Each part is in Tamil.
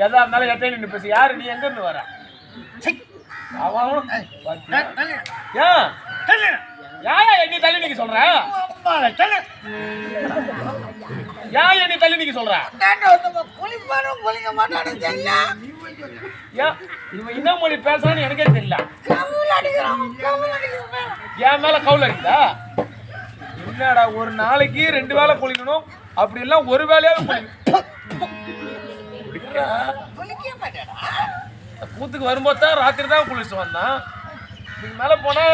எதா இருந்தாலும் எட்டை நின்று பேசு. யாரு நீ எங்க இருந்து வர? யாயா என்னை தள்ளி நீங்க சொல்ற? ஏன் என்னை தள்ளி நீங்க சொல்ற? இவன் என்ன மொழி பேசுறான்னு எனக்கே தெரியல. என் மேல கவுல் அடிக்குதா? என்னடா ஒரு நாளைக்கு 2 வேளை குளிக்கணும், அப்படி எல்லாம் ஒரு வேலையாவது குளிக்கணும். கூத்துக்கு வரும்போது தான் ராத்திரி தான் குளிச்சுட்டு வந்தான். இதுக்கு மேல போனா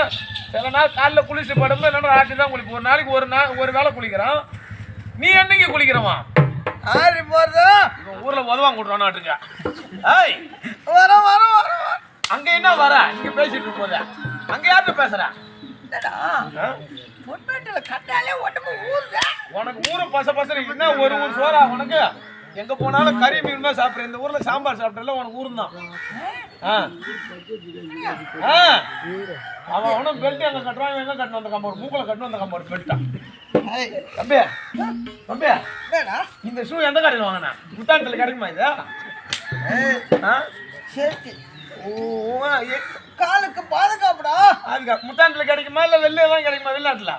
சில நாள் காலைல குளிச்சுட்டு படும்போது இல்லைன்னா ராத்திரி தான் குளிப்போம். ஒரு நாளைக்கு ஒரு வேளை குளிக்கிறான். நீ என்னைக்கு குளிக்கிறவா? ஆறி போறது இவன் ஊர்ல உதவாங்க விட்றானாட்டுங்க. அங்க என்ன வர? இங்க பேசிட்டு இருக்கும் போது அங்க யார்கிட்ட பேசுற? உனக்கு ஊரு பச என்ன ஒரு ஊர் சோறா உனக்கு? எங்க போனாலும் கறி மீன் தான் சாப்பிடுற. இந்த ஊர்ல சாம்பார் சாப்பிடல உனக்கு ஊரு தான். அவன் அவனும் பெல்ட் எங்க கட்டுறான், எங்க கட்டணும் அந்த கம்போடு, மூக்கல கட்டணும் அந்த கம்போடு பெல்ட்டா. தம்பி தம்பி இந்த ஷூ எந்த கடையில் வாங்கினா? முத்தாண்டத்தில் கிடைக்குமா இது? காலுக்கு பாதுகாப்புடா. அதுக்கு முத்தாண்டில் கிடைக்குமா இல்ல வெளில தான் கிடைக்குமா? வெளிநாட்டுல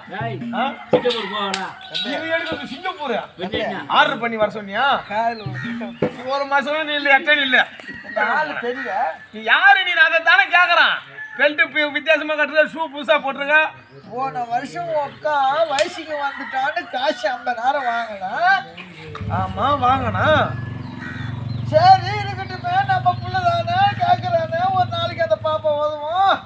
சிங்கப்பூர் ஆர்டர் பண்ணி வர சொன்னியா? ஒரு மாசம் நீ இல்ல எட்டே இல்ல தெரியல. நீ யாரு? நீ அதை தானே கேக்குறான். பெல்ட் வித்தியாசமா கட்டுறது, ஷூ புதுசா போட்டுருங்க. போன வருஷம் உக்கா வயசுக்கு வந்துட்டான்னு காசு 50,000 வாங்கினா. ஆமா வாங்கினா. சரி இருக்கட்டுமே, நம்ம புள்ளதானே கேக்குறானே, ஒரு நாளைக்கு அந்த பாப்பா உதவும்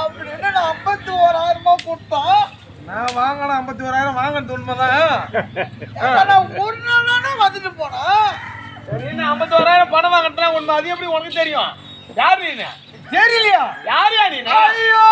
அப்படின்னு நான் 51,000 கொடுத்தான். நான் வாங்கினா 51,000 வாங்கினது உண்மைதான். ஒரு நாள் தானே வந்துட்டு போனா. சரி நான் 51,000 பணம் வாங்கிட்டேன் உண்மை. அது எப்படி உனக்கு தெரியும்? யாரு நீ? தெரியலையா? யாரையா நீ? ஐயோ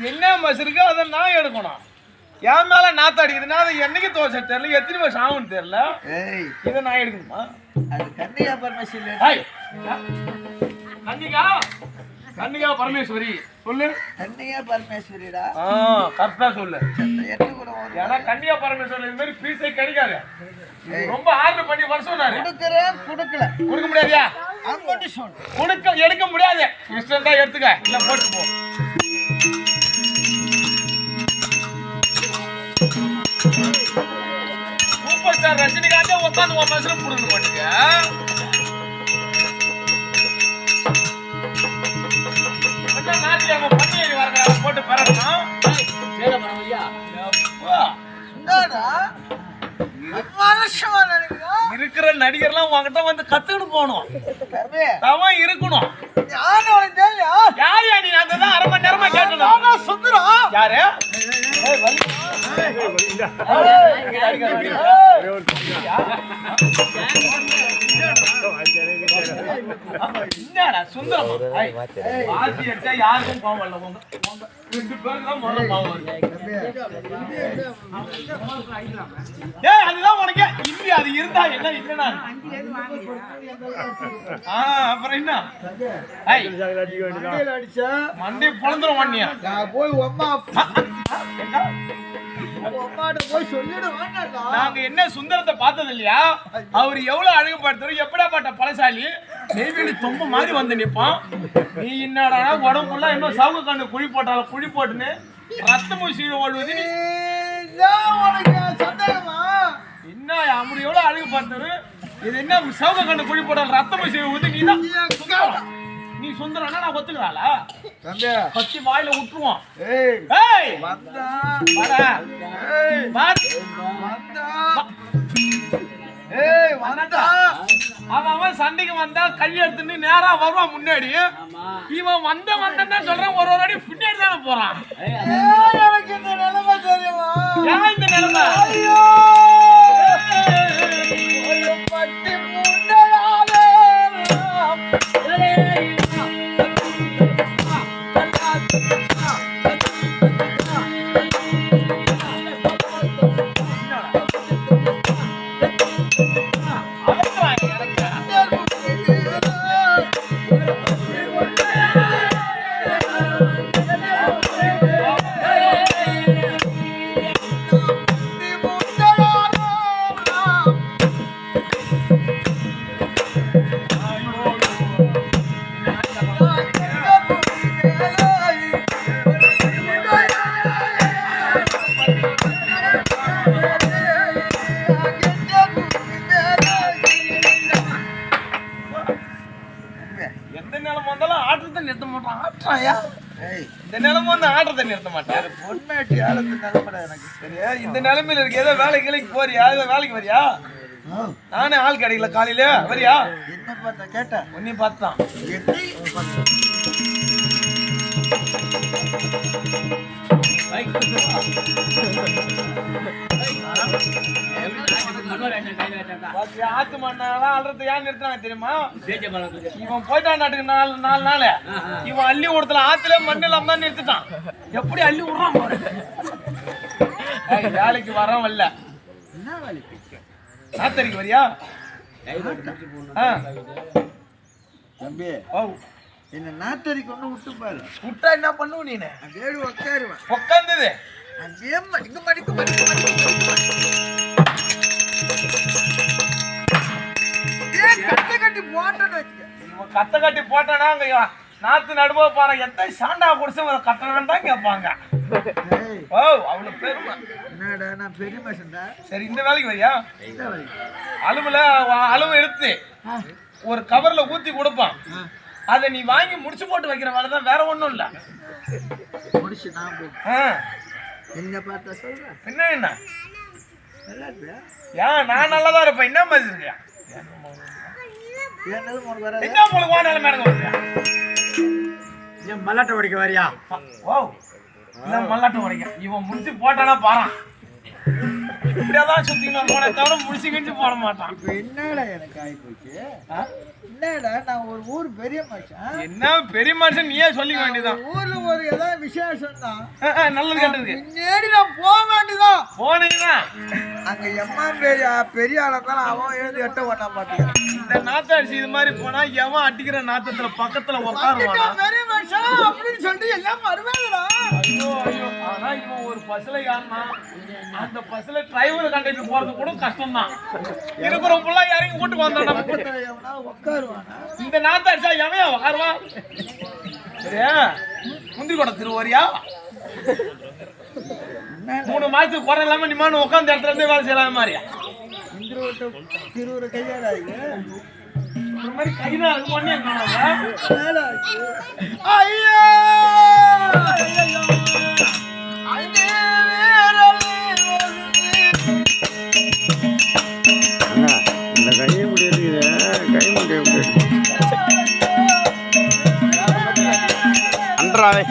என்ன மஸ் இருக்கு அதை நான் எடுக்கணும். என் மேல நாத்த அடிக்குதுன்னா அது என்னைக்கு தோசை தெரியல, எத்தனை வருஷம் ஆகும்னு தெரியல. இதை நான் எடுக்கணுமா? அது கன்னிகா பரமேஸ்வரி. கன்னிகா பரமேஸ்வரி சொல்லு. கன்னிகா பரமேஸ்வரிடா. கரெக்டா சொல்லு. ஏன்னா கன்னிகா பரமேஸ்வரி இது மாதிரி பீஸே கிடைக்காது. ரொம்ப ஆர்டர் பண்ணி வருஷம் கொடுக்க முடியாதியா? எடுக்க முடியாது. இன்ஸ்டன்டா எடுத்துக்க, இல்ல போட்டு போ. சூப்பர் ஸ்டார் ரஜினிகாந்தே உட்காந்து உன் மனசுல புடுங்க மாட்டீங்க. நாட்டியாம பண்ணி வர போட்டு பெறணும். இருக்கிற நடிகர்லாம் உங்ககிட்ட வந்து கத்துக்கிட்டு போகணும். அவன் இருக்கணும். யாரு நீ? அதான் 1/2 மணி நேரமா கேட்டணும். சுந்தரம் யாரு? என்னடா சுந்தரம்? யாருக்கும் கோவம் இல்ல. 2 பேருக்கு தான் முதல்ல கோவம் வருது. அதுதான் உனக்கு இந்தியா. அது இருந்தா என்ன இல்லைன்னா அப்புறம் என்ன? மண்டே பொழந்துரும் பண்ணியா? நான் போய் போய் சொல்லிடுவேன். நாங்க என்ன சுந்தரத்தை பார்த்தது இல்லையா? அவர் எவ்வளவு அழகுபடுத்துறோம், எப்படாப்பட்ட பழசாலி. நெய்வேலி தொம்ப மாதிரி வந்து நிற்பான். நீ என்னடா உடம்புலாம் இன்னும் சவுக்கு கண்ணு குழி போட்டாலும் குழி போட்டுன்னு ரத்தமும் சீழ ஓடுவது நீ உனக்கு சந்தேகமா? என்ன அப்படி எவ்வளவு அழகு பார்த்தது? இது என்ன சவுக கண்ணு குழி போட ரத்தமும் சீழ ஊதி நீ தான் நீ சுந்தரனா நான் ஒத்துக்கிறாளா? தம்பி பத்தி வாயில விட்டுருவோம். ஏய் ஏய் வந்தா வாடா. ஏய் வாட். வந்தா ஏய் வந்தா அவன் சண்டைக்கு வந்தா கை எடுத்துன்னு நேரா வருவான் முன்னாடி. இவன் வந்ததான் சொல்றான், ஒரு அடி பின்னாடி தானே போறான். ஏய் எனக்கு இந்த நிலைமை தெரியுமா? ஏன் இந்த நிலைமை? ஐயோ ஒரு பட்டி முண்டலாலே எந்த நிலைமை வந்தாலும் ஆட்டத்தை நிறுத்த மாட்டான். ஆட்டாயா ஏய் இந்த நிலைமை வந்து ஆட்டத்தை நிறுத்த மாட்டான். பொண்ணாட்டி ஆளுக்கு நிலைமைடா எனக்கு. சரியா? இந்த நிலைமையில இருக்கு. ஏதோ வேலைக்கு போறியா? ஏதோ வேலைக்கு வரியா? நானே ஆள் கிடைக்கல காலையில வரியா? என்ன பார்த்தா கேட்ட உன்னை பார்த்தான். ஆத்து மண்ணெல்லாம் அல்றது ஏன் நிறுத்தினாங்க தெரியுமா? இவன் போயிட்டான் நாட்டுக்கு 4 நாள். இவன் அள்ளி விடுறதுல ஆத்துல மண்ணு இல்லாம தான் நிறுத்திட்டான். எப்படி அள்ளி விடுறான் பாரு. வேலைக்கு வரவன் வரல. என்ன வேலைக்கு? நாத்தரிக்கு வரியா? தம்பி ஓ என்ன நாத்தரி கொண்டு விட்டு பாரு. விட்டா என்ன பண்ணுவ நீனு? அப்படியே உட்காருவேன். உட்காந்தது அப்படியே மடிக்க கட்ட கட்டி போட்டேன்னு வச்சுக்க. இவன் கத்த கட்டி போட்டானா அங்க நாத்து நடுவ பாரு எத்தனை சாண்டா குடிச்சு கட்டணம் தான் கேட்பாங்க. ஏய் ஓ அவ்வளவு பெருமை. என்னடா நான் பெரிய மனுஷன்டா. சரி இந்த வேலைக்கு வரியா? இந்த வேலைக்கு அளவு எடுத்து ஒரு கவர்ல ஊத்தி கொடுப்பான். அதை நீ வாங்கி முடிச்சு போட்டு வைக்கிற வேலை தான், வேற ஒண்ணும் இல்ல. முடிச்சு நான் போய் என்ன பார்த்தா சொல்றேன். பின்ன என்ன? நல்லா இருப்பியா? ஏன் நான் நல்லாதான் இருப்பேன். என்ன மாதிரி இருக்கியா? என்னது உனக்கு வராது? என்ன உங்களுக்கு வானாலும் மேடம் வருவியா? என் மல்லாட்டை உடைக்க வரியா? ஓ இல்ல மல்லாட்டம் உடைக்க. இவன் முடிச்சு போட்டானா பாறான். இப்படியாதான் சுத்திக்கணும் போன தவிர முடிச்சு கிழிச்சு போட மாட்டான். இப்ப என்னடா எனக்கு ஆகி போச்சு? என்னடா நான் ஒரு ஊர் பெரிய மனுஷன். என்ன பெரிய மனுஷன் நீயே சொல்லிக்க வேண்டியதான். ஊர்ல ஒரு ஏதாவது விசேஷம் தான் நல்லது கேட்டதுக்கு முன்னாடி நான் போக வேண்டியதான். போனீங்கன்னா அங்க எம்மா பெரிய ஆளத்தான் அவன் எழுந்து எட்ட பண்ண மாட்டேன். இந்த நாத்த அடிச்சு இது மாதிரி போனா எவன் அடிக்கிற நாத்தத்துல பக்கத்துல உட்காருவானா? பெரிய மனுஷன் அப்படின்னு சொல்லிட்டு எல்லாம் வருவாங்கடா. ஐயோ ஐயோ. ஆனா இவன் ஒரு பஸ்ல ஏறினா அந்த பஸ்ல டிரைவர் கண்டிட்டு போறது கூட கஷ்டம் தான். இருக்கிற புள்ள இறங்கி வீட்டுக்கு வந்தோம்னா உட்காருவானா? இந்த நாத்த அடிச்சா எவன் உட்காருவான்? சரியா? முந்திரி கொடை திருவரியா? 3 மாசத்துக்கு குறை இல்லாம நிமான்னு உட்காந்து இடத்துல இருந்து வேலை செய்யலாம் மாதிரியா? திருவுரு கையாடாது ஒரு மாதிரி கைதான் இருக்கு. ஒண்ணே ஐயோ இந்த கையை முடி இருக்குது, கை முடி அன்றாவே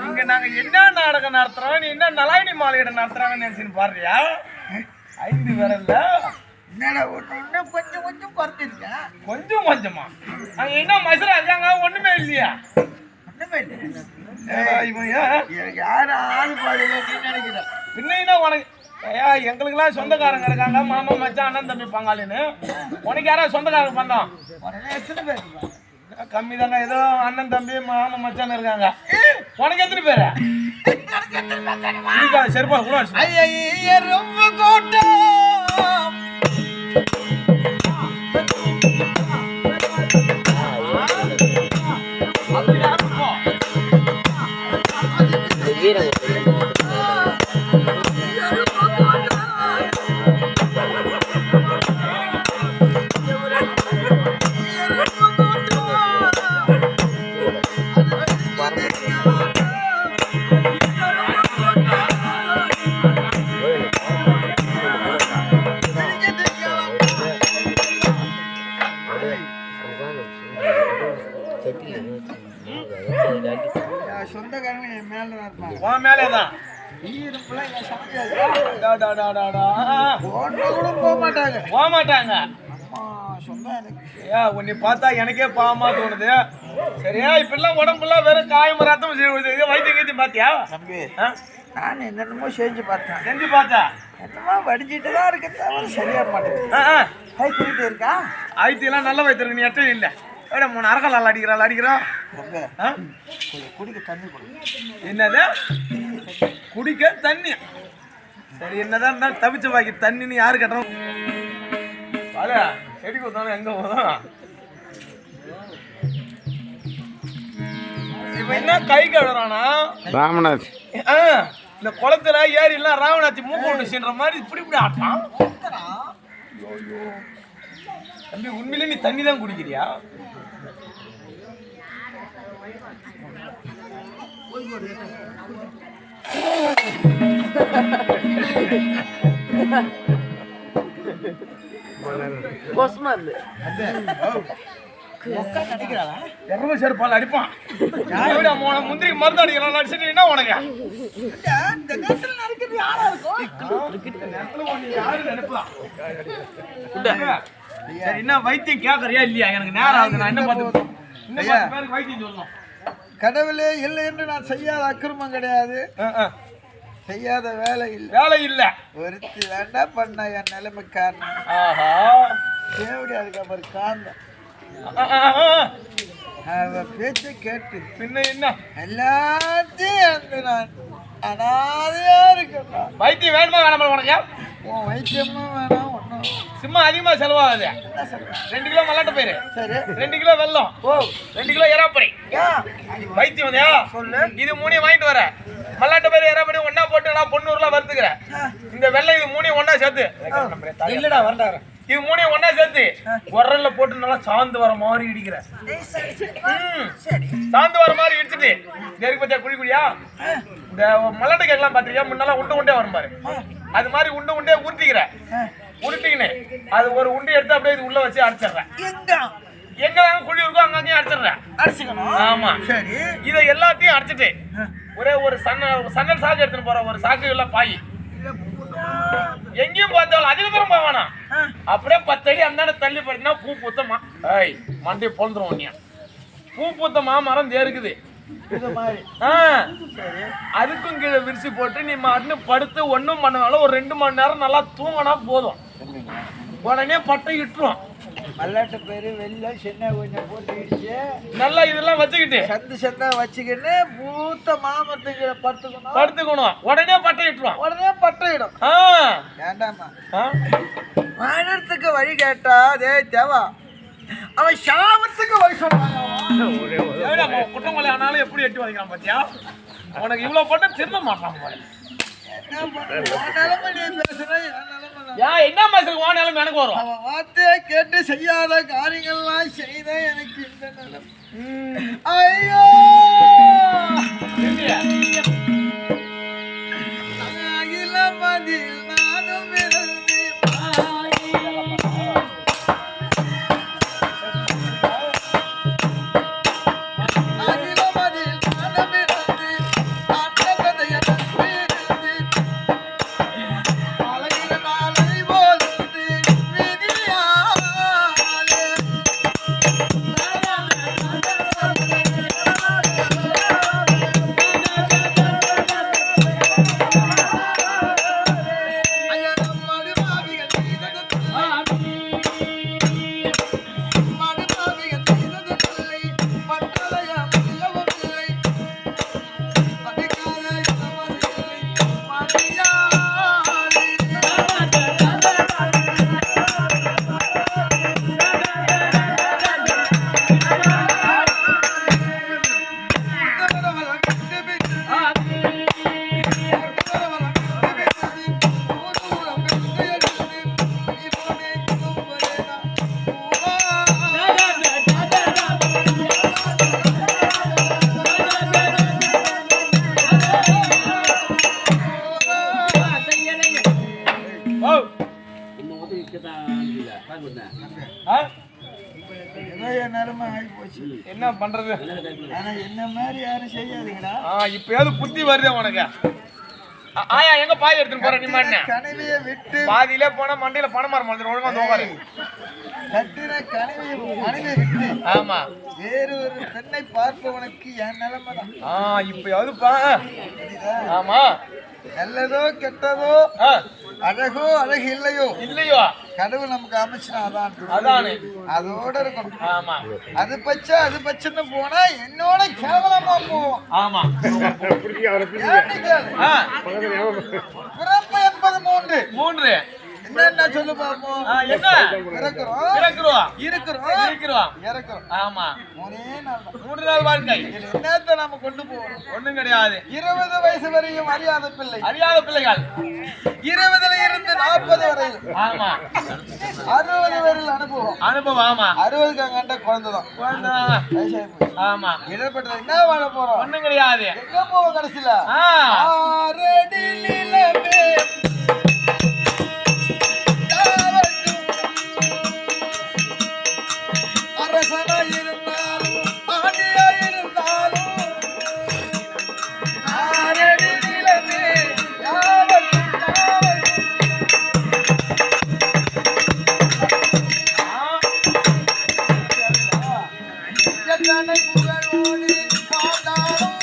இங்க நாங்க என்ன நாடகம் நடத்துறோம், நீ என்ன நலாயினி மாலையிட நடத்துறாங்கன்னு நினைச்சுன்னு பாருறியா? 5 விரல்ல என்னடா ஒண்ணு கொஞ்சம் கொஞ்சம் குறைஞ்சிருக்கேன். கொஞ்சம் கொஞ்சமா அங்க என்ன மசுரா இருக்காங்க? ஒண்ணுமே இல்லையா? ஒண்ணுமே இல்லை. இவன் ஏன் எனக்கு யாரும் ஆள் பாடுங்க அப்படின்னு நினைக்கிறேன். பின்ன உனக்கு ஐயா எங்களுக்கெல்லாம் சொந்தக்காரங்க இருக்காங்க, மாமா மச்சான் அண்ணன் தம்பி பங்காளின்னு. உனக்கு யாராவது சொந்தக்காரங்க பண்ணோம்? உடனே எத்தனை பேர் கம்மி தாங்க, ஏதோ அண்ணன் தம்பி மாமா மச்சான் இருக்காங்க. உனக்கு எத்தனை பேரு? செருப்பா கூட ஐயா ரொம்ப கூட்டம் சொந்தக்காரங்க என் மேலதான் இருப்பாங்க. உன் மேலேதான் ஈரப்பெல்லாம் என் சமைக்காது. ஒன்று கூட போக மாட்டாங்க. போக மாட்டாங்க. சொந்தம் எனக்கு. ஐயா உன்னை பார்த்தா எனக்கே பாவமா தோணுது. சரியா இப்பெல்லாம் உடம்புலாம் வெறும் காயம் ரத்தம் வைத்தியம் கீத்தியம் பாத்தியா? தம்பி நான் என்னென்னமோ செஞ்சு பார்த்தேன். செஞ்சு பார்த்தா என்னமோ வடிஞ்சிட்டு தான் இருக்க தவிர சரியா மாட்டேங்குது. கை குடிக்கிட்டு இருக்கா? ஆயிரத்திலாம் நல்ல வைத்திருக்கு, நீ எட்டும் இல்லை. எவ்வளோ 3 அரக்கால் அடிக்கிறான். குடிக்க தண்ணி கொடு. என்னது குடிக்க தண்ணி? சரி என்னதான் இருந்தாலும் தவிச்ச வாக்கி தண்ணின்னு யாரு கட்டணும்? செடி கொடுத்தாலும் எங்க போதும். இப்ப என்ன கை கழுவுறானா ராமநாத்? இந்த குளத்துல ஏரிலாம் ராமநாத்தி மூக்கு ஒன்று சீன்ற மாதிரி இப்படி ஆட்டான். தம்பி உண்மையிலே நீ தண்ணி தான் குடிக்கிறியா? செருப்பால் அடிப்பான். முந்திரிக்கு மருந்து அடிக்கலாம் அடிச்சுட்டு என்ன உனக்கு? சரி என்ன வைத்தியம் கேட்கறியா இல்லையா? எனக்கு நேரம் ஆகுது, நான் என்ன பார்த்து இன்னும் 10 பேருக்கு வைத்தியம் சொல்லணும். கடவுளே இல்லை என்று நான் செய்யாத அக்கிரமம் கிடையாது, செய்யாத வேலை இல்லை. வேலை இல்லை ஒருத்தி வேண்டாம் பண்ண என் நிலைமை காரணம். ஆஹா தேவடி அதுக்கப்புறம் காந்தம் பேச்சை கேட்டு பின்ன என்ன எல்லாத்தையும் வந்து நான் அனாதையா இருக்கேன். வைத்தியம் வேணுமா வேணாமா உனக்கு? உன் வைத்தியமும் வேணாம் ஒன்றும். சும்மா அதிகமா செலவாகுது. 2 கிலோ மல்லாட்ட பயிறு, சரி 2 கிலோ வெல்லம், 2 கிலோ எறாப்படி வைத்தியம் வந்தியா? சொல்லு. இது 3 வாங்கிட்டு வர. மல்லாட்ட பயிறு எறாப்படி ஒன்னா போட்டு நான் பொண்ணூர்ல வறுத்துக்கிறேன். இந்த வெள்ளம் இது 3 ஒன்னா சேர்த்து இல்லடா வரண்டாரு. இது 3 ஒன்னா சேர்த்து உரல்ல போட்டு நல்லா சாந்து வர மாதிரி இடிக்கிற. சாந்து வர மாதிரி இடிச்சுட்டு நெருப்பு பச்சா குழியா இந்த மல்லாட்ட கேட்கலாம் பாத்திரியா? முன்னால உண்டே வரும் பாரு, அது மாதிரி உண்டே உருட்டிக்கிற. உருட்டிக்கின்னு அது ஒரு உண்டை எடுத்து அப்படியே இது உள்ள வச்சு அடிச்சிடுறேன். எங்க குழி இருக்கோ அங்கேயும் அடிச்சிடுறேன். அடிச்சுக்கணும். ஆமா சரி. இதை எல்லாத்தையும் அடிச்சுட்டு ஒரே ஒரு சன்னல் சாக்கு எடுத்துட்டு போற. ஒரு சாக்கு எல்லாம் பாய் எங்கேயும் பார்த்தாலும் அதிக தூரம் போவானா அப்படியே 10 அடி அந்த தள்ளி படுத்தினா பூ பூத்தமா மண்டையை பொழுந்துரும். பூ பூத்த மாமரம் இருக்குது. அதுக்கும் கீழே விரிச்சு போட்டு நீ மண்ணு படுத்து ஒன்றும் பண்ணனாலும் ஒரு 2 மணி நேரம் நல்லா தூங்கினா போதும். உடனே பட்டை இட்டுரும். மல்லாட்டு பேரு வெளில சின்ன கொஞ்சம் போட்டு நல்லா இதெல்லாம் வச்சுக்கிட்டு சந்தா வச்சுக்கிட்டு பூத்த மாமரத்துக்கு படுத்துக்கணும். உடனே பட்டை இட்டுரும். உடனே பட்டையிடும். வேண்டாமா வாழறதுக்கு வழி கேட்டா அதே தேவா அவன் சாபத்துக்கு வழி சொல்றான். குட்டமலை ஆனாலும் எப்படி எட்டி வதைக்கிறான் பாத்தியா? உனக்கு இவ்வளவு போட்டு திரும்ப மாட்டான் பாரு. என்ன மாசம் வானாலும் எனக்கு வரும். அவன் வார்த்தையை கேட்டு செய்யாத காரியங்கள்லாம் செய்த எனக்கு இந்த நிலைமை. ஐயோ அகிலமதில் நானும் காலம் ஆகி போச்சு. என்ன பண்றது? ஆனா என்ன மாதிரி யாரும் செய்யாதீங்கடா. இப்பயாவது புத்தி வருதே உனக்கு. ஆயா எங்க பாய் எடுத்துன்னு போற? நீ மாட்டேன் கனவியை விட்டு பாதியிலே போனா மண்டையில பணம் மரம் ஒழுங்கா நோக்காரு. கட்டின கனவியை விட்டு ஆமா வேறு ஒரு பெண்ணை பார்ப்பவனுக்கு என் நிலைமை தான். இப்பயாவது பா. ஆமா நல்லதோ கெட்டதோ அழகோ அழகு இல்லையோ இல்லையோ கடவுள் நமக்கு அமைச்சுனா அதானே அதோட இருக்கணும். ஆமா அது பச்சைன்னு போனா என்னோட கேவலமா போவோம். ஆமா பிறப்பு என்பது மூன்று. என்னென்ன சொல்லு பாப்போம். என்ன இருக்கிறோம் இறக்குறோம். ஆமா மூணே நாள் 3 நாள் வாழ்க்கை. என்னத்தை நாம கொண்டு போவோம்? ஒண்ணும் கிடையாது. 20 வயசு வரையும் அறியாத பிள்ளைகள் 20 இருந்து 40 வரையில். ஆமா 60 வரையில் அனுபவம். ஆமா 60க்கு அங்கண்ட குழந்தைதான். ஆமா இடப்பட்டது என்ன வாழ போறோம்? ஒண்ணும் கிடையாது. எங்க போவோம் கடைசியில? ஆரடி நிலவே அரசனா இருந்தாலும் ஆண்டியா இருந்தாலும் ஆரடி நிலவே எத்தனை புகழோடு ஆண்டாலும்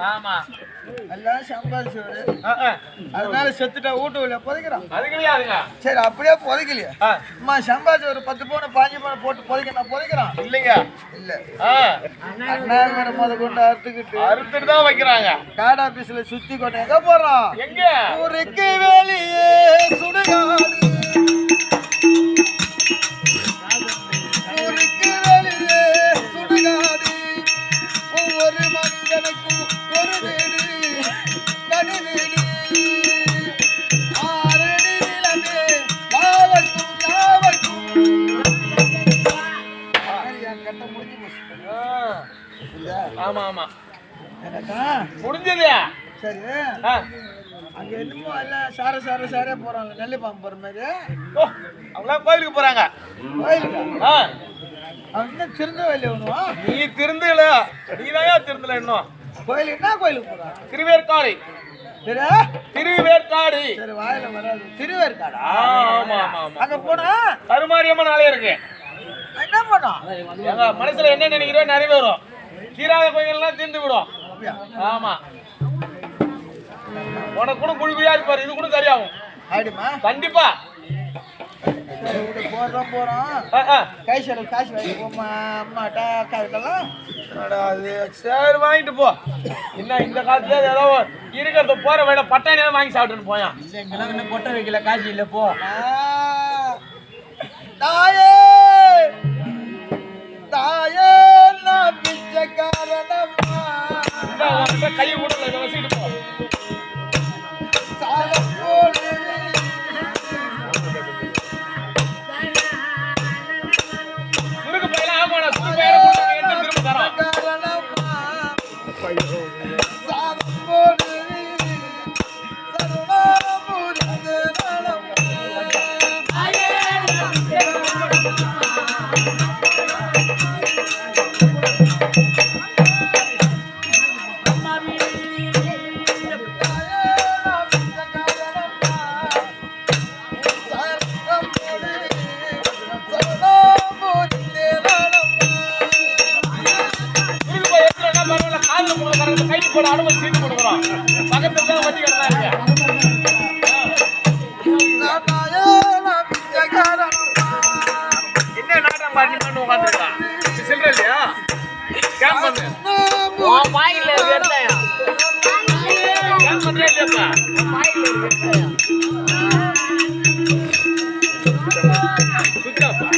ஆமா எல்லாம் சம்பாதிச்சவரு. அதனால செத்துட்டா வீட்டுல புதைக்கிறான். அது கிடையாதுங்க. சரி அப்படியே புதைக்கலையா? அம்மா சம்பாதிச்சு ஒரு 10 பவுன் 5 பவுன் போட்டு புதைக்கிறான் இல்லைங்க. இல்ல அண்ணாமலை முத கொண்டு அறுத்துட்டு தான் வைக்கிறாங்க. கார்டு ஆபீஸ்ல சுத்தி கொண்டு எங்க போறோம்? எங்க ஊருக்கு வெளியே சுடுகாடு. ஊருக்கு வெளியே சுடுகாடு. ஒவ்வொரு மனிதனுக்கும் ஒரு வீடு தனி வீடு. ஆரடி நிலவே லாவட்டும் என் கட்ட முடிஞ்சு போச்சு. ஆமா ஆமா எனக்கா முடிஞ்சது. சரி அங்க என்னமோ எல்லாம் சார போறாங்க. நெல்லு பாம்பு போற மாதிரி. அவங்களாம் கோயிலுக்கு போறாங்க. கோயிலுக்கா? அவன் இன்னும் திருந்தவே ஒண்ணுவா? நீ திருந்தல. நீதான் திருந்தல இன்னும். கோயிலுக்கு என்ன கோயிலுக்கு போறான்? திருவேற்காடு. திருவேற்காடு. சரி வாயில வராது. திருவேற்காடா? ஆமா ஆமா ஆமா. அங்க போனா கருமாரியம்மன் ஆலயம் இருக்கு. என்ன பண்ணோம்? எங்க மனசுல என்ன நினைக்கிறோ நிறைவேறும். தீராத கோயில்லாம் தீர்ந்து விடும். ஆமா உனக்கு கூட குழிக்குழியா இருப்பாரு. இது கூட சரியாகும். ஆயிடுமா? கண்டிப்பா. போறோம் கை செலவு காசு வாங்கி போமா அம்மாட்டா அக்கா கிட்டலாம். அது சரி வாங்கிட்டு போ. என்ன இந்த காலத்துல ஏதோ இருக்கிறத போற வேலை பட்டாணியாவது வாங்கி சாப்பிட்டுன்னு போயான். இல்லைங்கெல்லாம் இன்னும் பொட்டை வைக்கல காசு இல்லை போ. தாயே தாயே நான் பிச்சைக்காரனம்மா. கையை விடல இதை வச்சுட்டு போ. சாலம் போடு சுருக்கு பையில ஆமாண்ணா சுருக்கு பையில எடுத்து திரும்ப தரோம். சாலம் போடு சரணம் புரிந்து நலம். கைட்டு போட அனுமதி சீட்டு கொடுக்குறோம். பக்கத்துல தான் வட்டி கடலாம் இருக்கு. என்ன நாட்டம் பாட்டி பண்ணி உட்காந்துருக்கான். சில்லற இல்லையா? கேம் பண்ணு. வாயில எடுத்தாயா? கேம் பண்றியா இல்லையாப்பா? வாயில எடுத்தாயா? சுத்தாப்பா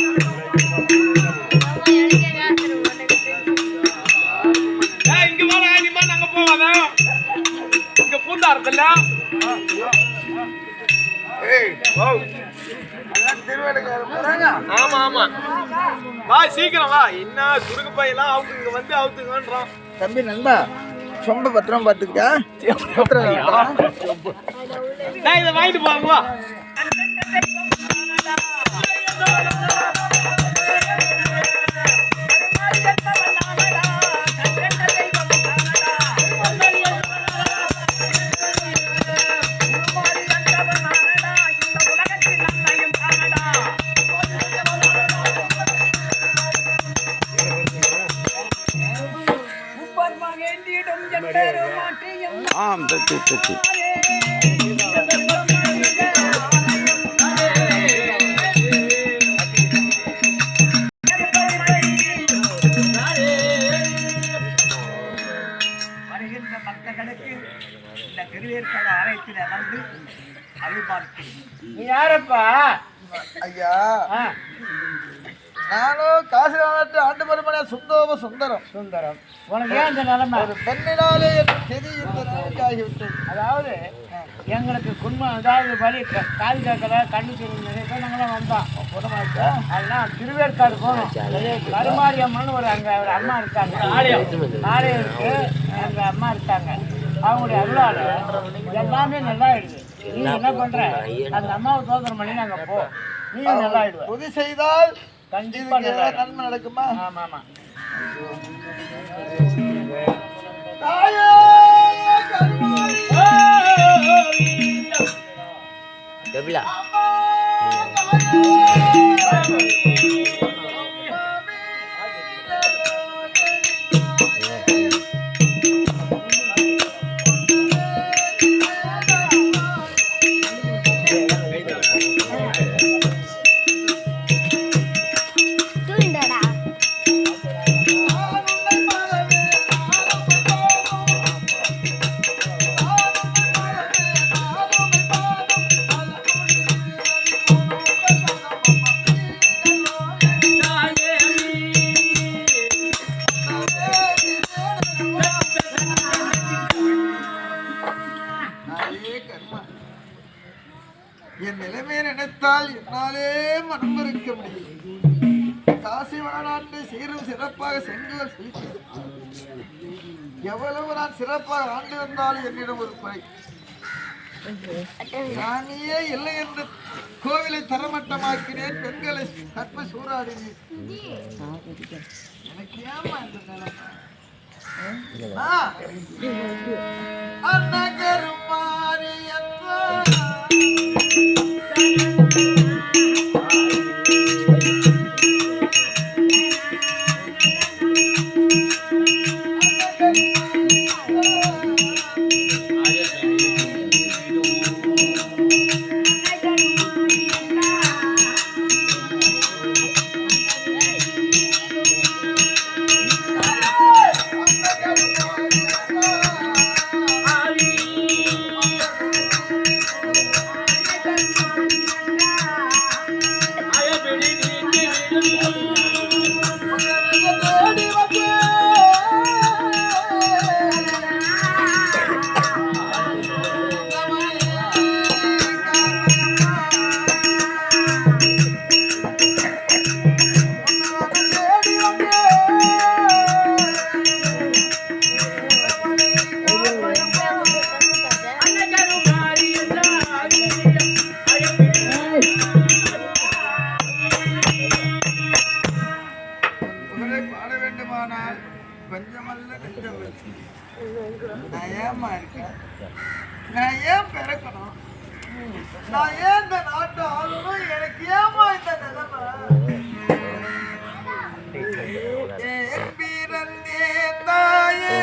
எல்லாம் ஆமா ஆமா வா சீக்கிரம் வா. என்ன சுருக்கு பையெல்லாம் அவுத்துங்க வந்து அவுத்துங்கன்றான். தம்பி நண்பா சொம்ப பத்திரம் பார்த்துக்கிட்டா நான் இதை வாங்கிட்டு போங்க வா. ஆம் தச்சு தச்சு வருகின்ற மக்களுக்கு இந்த திருவேற்காடு ஆலயத்தில் அமர்ந்து அருள்பார்க்கிறேன். நீ யாரப்பா? ஐயா நானும் காசி நாட்டு ஆண்டு பெருமனே சுந்தோப சுந்தரம் சுந்தரம், உனக்கு ஏன் இந்த நிலைமை? ஒரு பெண்ணினாலே என் கெதி இந்த நிலைக்காகிவிட்டது. அதாவது எங்களுக்கு குடும்பம், அதாவது வலி காது கேட்கல, கண்ணு தெரியும், நிறைய பேர் நாங்களாம் வந்தோம். குணமாச்சா அதெல்லாம் திருவேற்காடு போனோம். கருமாரியம்மன் ஒரு அங்கே ஒரு அம்மா இருக்காங்க, ஆலயம் இருக்கு, அங்கே அம்மா இருக்காங்க. அவங்களுடைய அருளால் எல்லாமே நல்லா ஆயிடுது. நீ என்ன பண்ற? அந்த அம்மாவை தோத்திரம் பண்ணி நாங்கள் போ, நீ நல்லா ஆயிடுவ. உதவி செய்தால் கண்டிப்பா நன்மை நடக்குமா? ஆமா ஆமா. தாயே கருமாரி கபிலா என் நிலைமை நினைத்தால் என்னாலே மனம் இருக்க முடியும். காசி வடநாட்டை சீரும் சிறப்பாக செங்குகள் செலுத்தி எவ்வளவு நான் சிறப்பாக ஆண்டு வந்தாலும் என்னிடம் ஒரு குறை. நானே இல்லை என்று கோவிலை தரமட்டமாக்கினேன், பெண்களை கற்ப சூறாடினேன். எனக்கு ஏமா இந்த நிலைமை? அன்னகரும் மாறி பாட வேண்டுமானால் பஞ்சமல்ல நெஞ்சமல்ல. நான் ஏமா இருக்கேன்? நான் ஏன் பிறக்கணும்? நான் ஏன் இந்த நாட்டு ஆளுநர்? எனக்கு ஏமா இந்த நிலைமை? ஏன் பிறந்தேன் தாயே?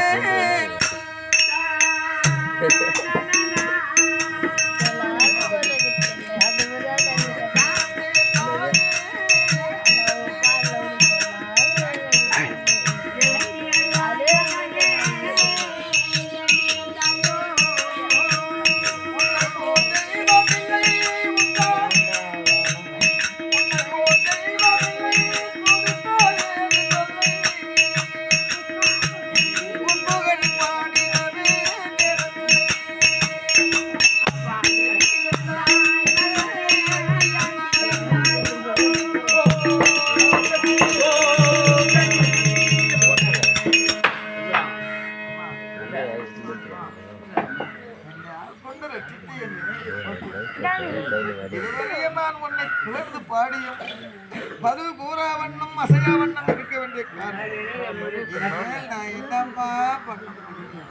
இனிமேல் நான் என்னம்மா பண்ண முடியும்?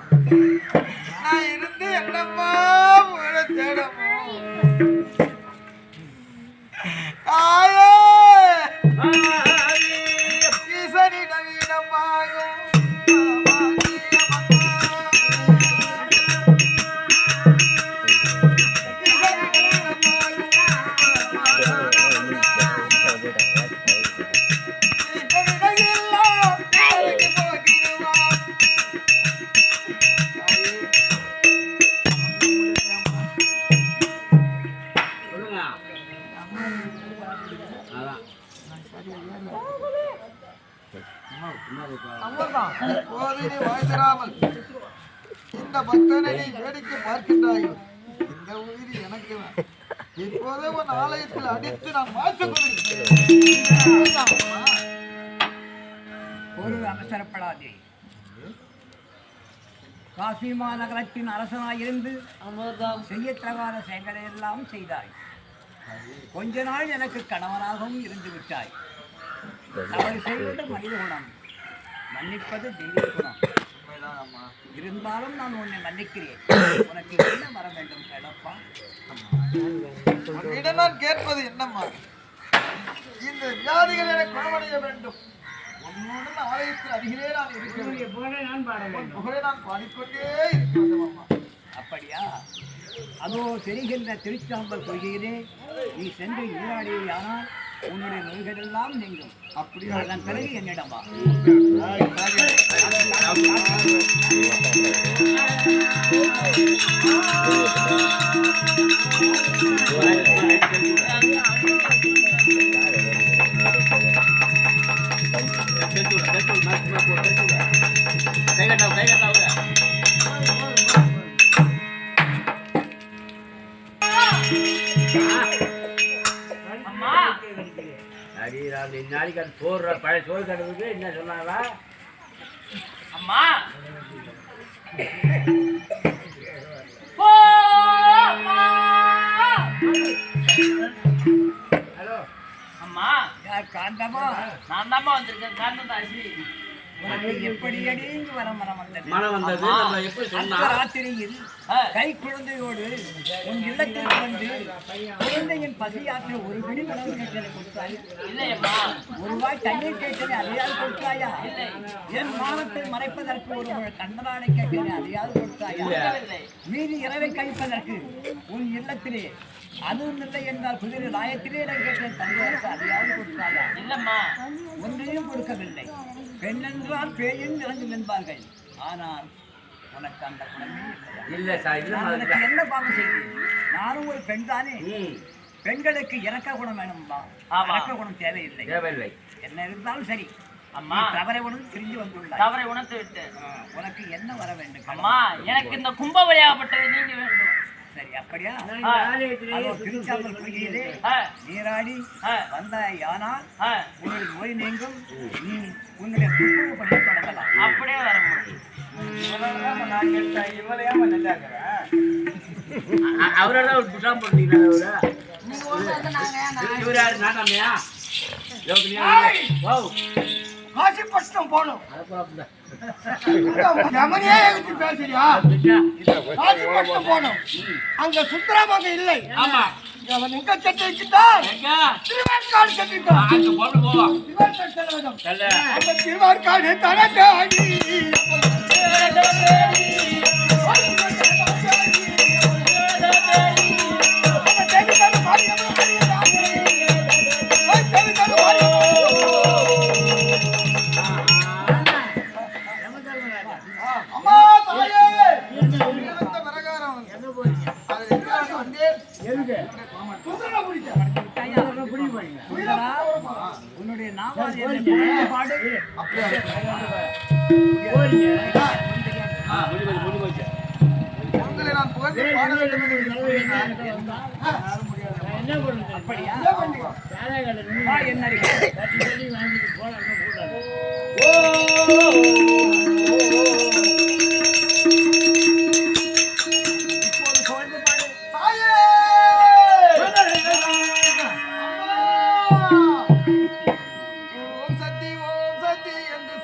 நான் இருந்து என்னம்மா முழ தேடணும்? தாயே ஈசனி நவீனமாகும் போதினி வாய்தராமல் இந்த பக்தனை நீ வேடிக்கை பார்க்கின்றாயோ? இந்த உயிர் எனக்கு தான். இப்போதே உன் ஆலயத்தில் அடித்து நான் மாற்றிக் கொள்கிறேன். ஒரு அவசரப்படாதே. காசி மாநகரத்தின் அரசனாயிருந்து செய்யத்தகாத செயல்களை எல்லாம் செய்தாய். கொஞ்ச நாள் எனக்கு கணவனாகவும் இருந்து விட்டாய். தவறு செய்வது மனித குணம், மன்னிப்பது தெய்வீக குணம். இருந்தாலும் நான் உன்னை மன்னிக்கிறேன். உனக்கு என்ன வர வேண்டும் கேளப்பா? உன்னிடம் நான் கேட்பது என்னம்மா? இந்த வியாதிகள் எனக்கு குணமடைய வேண்டும். உன்னுடன் ஆலயத்தில் அருகிலே நான் இருக்கிறேன். புகழை நான் பாடிக்கொண்டே இருக்கிறேன் அம்மா. அப்படியா? அதோ தெரிகின்ற திருச்சாம்பல் கொள்கையிலே நீ சென்று நீராடியானால் உன்னுடைய நோய்கள் எல்லாம் நீங்கும். அப்படியா? அதன் பிறகு என்னிடம் வா. நாளைக்கு அது சோறு பழைய சோறு கட்டுறதுக்கு என்ன சொன்னாங்களா? அம்மா ஹலோ அம்மா, யார் காந்தமா? நான் தாம்மா வந்திருக்கேன். காந்ததாசி எப்படி அடிங்க மனம் வந்தது? மனம் வந்தது. நம்ம எப்படி சொன்னா? ராத்திரியில் கை குழந்தையோடு உன் இல்லத்தில் வந்து குழந்தையின் பசியாற்ற ஒரு பிடி உணவு கேட்டதை கொடுத்தாய். இல்லையம்மா. ஒரு வாய் தண்ணீர் கேட்டதை அதையாவது கொடுத்தாயா? என் மானத்தை மறைப்பதற்கு ஒரு கண்ணனாடை கேட்டதை அதையாவது கொடுத்தாயா? மீதி இரவை கழிப்பதற்கு உன் இல்லத்திலே அதுவும் இல்லை என்றால் குதிரை நாயத்திலே நான் கேட்டேன் தங்களுக்கு அதையாவது கொடுத்தாயா? இல்லம்மா, ஒன்றையும் கொடுக்கவில்லை. பெண் என்றால் பேயின் நிறந்து நின்பார்கள். ஆனால் உனக்கு அந்த குணமே இல்லை சார். எனக்கு என்ன பாவம் செய்தேன்? நானும் ஒரு பெண் தானே. பெண்களுக்கு இறக்க குணம் வேணும்பா. இறக்க குணம் தேவையில்லை. என்ன இருந்தாலும் சரி. அம்மா, தவறை உணர்ந்து திரும்பி வந்துள்ளாய். தவறை உணர்ந்து விட்டு உனக்கு என்ன வர வேண்டும்? அம்மா, எனக்கு இந்த கும்பவழியாகப்பட்டது நீங்க வேண்டும். சரி, அப்படியா? திருச்சாம்பல் கோயிலே நீராடி வந்தாய். ஆனால் உன்னுடைய நோய் நீங்கும். நீ உன்னுடைய குடும்ப பணியை தொடங்கலாம். அப்படியே வர அவரோட ஒரு புஷாம் போட்டீங்களா? இவரு யாரு? நாட்டாமையா? காசிப்பட்டினம் போகணும். யமனே எடுத்து பேசுறியா? காசிப்பட்டினம் போகணும். அங்க சுந்தரமாக இல்லை. ஆமா, அவன் எங்க செட்டிருக்கிட்டான்? திருவேற்காடு செட்டிருக்கான். அந்த திருவேற்காடு தனதாடி உன்னுடைய நாவால் பாடு. உங்களை நான் புகழ்ந்து பாட வேண்டும் என்று அப்படியா? ஓம் சக்தி என்று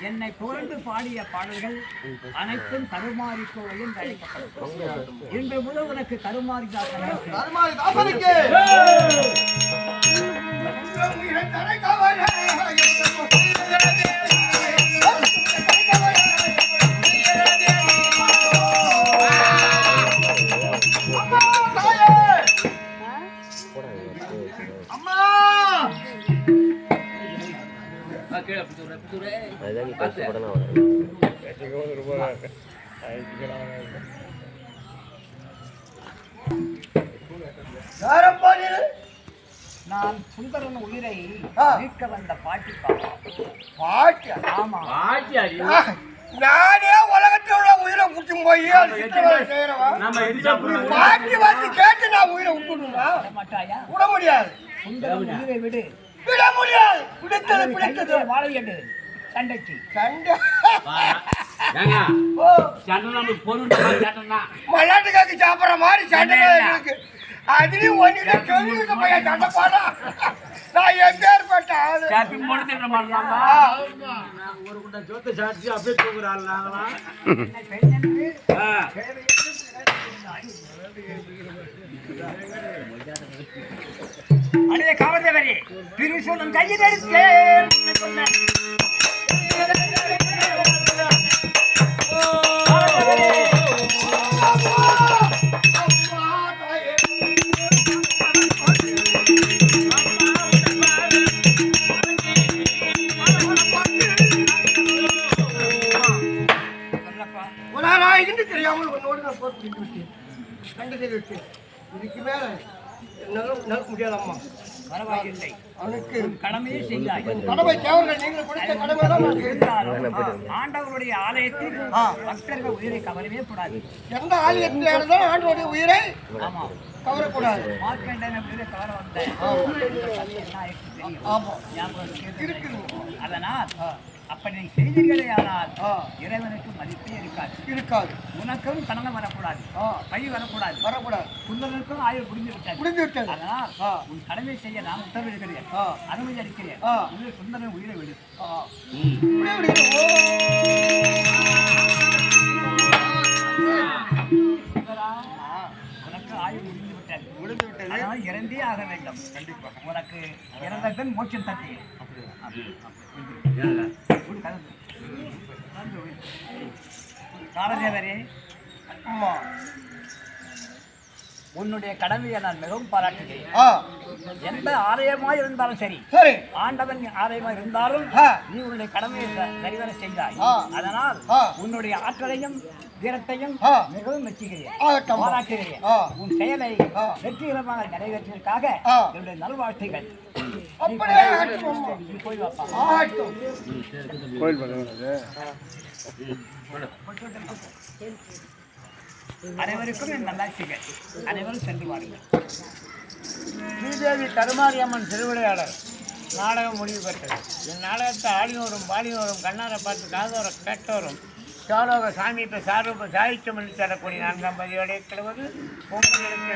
என்னை புகழ்ந்து பாடிய பாடல்கள் அனைத்தும் கருமாரி கோவையில் அழைக்கப்படும். இன்று முதல் உனக்கு கருமாரி தாசனுக்கு நான் சுந்தரன் உயிரை மீட்க வந்த பாட்டி பாட்டி ஆமா நானே உலகத்தில் உள்ள உயிரை விட்டு போய் பாட்டி வந்து கேட்டு நான் உயிரை விட்டுடுங்களா மாட்டாயா? விட முடியாது. சுந்தரன் உயிரை விடு. விட முடியாது. பிடித்தது வாழையடு சண்டைக்கு சண்டை மல்லாட்டுக்காக்கு சாப்பிட்ற மாதிரி சண்டை இருக்கு. அதுலயும் ஒன்னு கேள்வி பையன் சண்டை பாடா. நான் என் பேர் பட்ட ஆளு ஒரு குண்ட ஜோத்த சாட்சி அப்படியே தூங்குறாள் நாங்களாம். அடே காவல்தேவரே, பிரிசூலம் கையில் எடுத்தேன். தெரியாமல் உன்னோடு நான் போட்டு விட்டு கண்டதை விட்டு இதுக்கு மேல நடக்க முடியாதம்மா. பரவாயில்லை, அவனுக்கு கடமையே செய்தாய். கடமை தேவர்கள் நீங்கள் கொடுத்த கடமை தான். ஆண்டவருடைய ஆலயத்தில் பக்தர்கள் உயிரை கவரவே கூடாது. எந்த ஆலயத்தில் இருந்தாலும் ஆண்டவருடைய உயிரை ஆமா கவரக்கூடாது. மார்க்கண்டன உயிரை கவர வந்த ஆமா இருக்குது. அதனால் அப்படி நீ செய்தீர்களே, ஆனால் இறைவனுக்கு மதிப்பே இருக்காது. உனக்கும் கடனை வரக்கூடாது, பழி வரக்கூடாது. சுந்தரனுக்கும் ஆயுள் முடிந்து விட்டது. அதனால் உன் கடமை செய்ய நான் உத்தரவிடுகிறேன், அனுமதி அளிக்கிறேன். சுந்தரன் உயிரை விடு. உனக்கு ஆயுள் முடிந்து விட்டது. அதனால் இறந்தே ஆக வேண்டும். கண்டிப்பாக உனக்கு இறந்ததன் மோட்சம் தட்டி காலதேவரே, உன்னுடைய கடமையை நான் மிகவும் பாராட்டுகிறேன். எந்த ஆலயமா இருந்தாலும் சரி, ஆண்டவன் ஆலயமா இருந்தாலும் நீ உன்னுடைய கடமையை சரிவர செய்தாய். அதனால் உன்னுடைய ஆற்றலையும் வீரத்தையும் மிகவும் மெச்சுகிறேன், பாராட்டுகிறேன். உன் செயலை வெற்றிகரமாக நிறைவேற்றியதற்காக என்னுடைய நல்வாழ்த்துகள். போய் வாப்பா. அனைவருக்கும் என் நல்லாட்சிகள். அனைவரும் சென்று வாருங்கள். ஸ்ரீதேவி கருமாரியம்மன் திருவிளையாடல் நாடகம் முடிவு பெற்றது. இந்நாடகத்தை ஆடினோரும் பாடினோரும் கண்ணாரை பார்த்து காதோரம் கேட்டோரும் சோலோக சாமீப சாரூப சாகித்யம் பண்ணி தரக்கூடிய 4ஆம் பதியோடு கிடவது உங்களுக்கு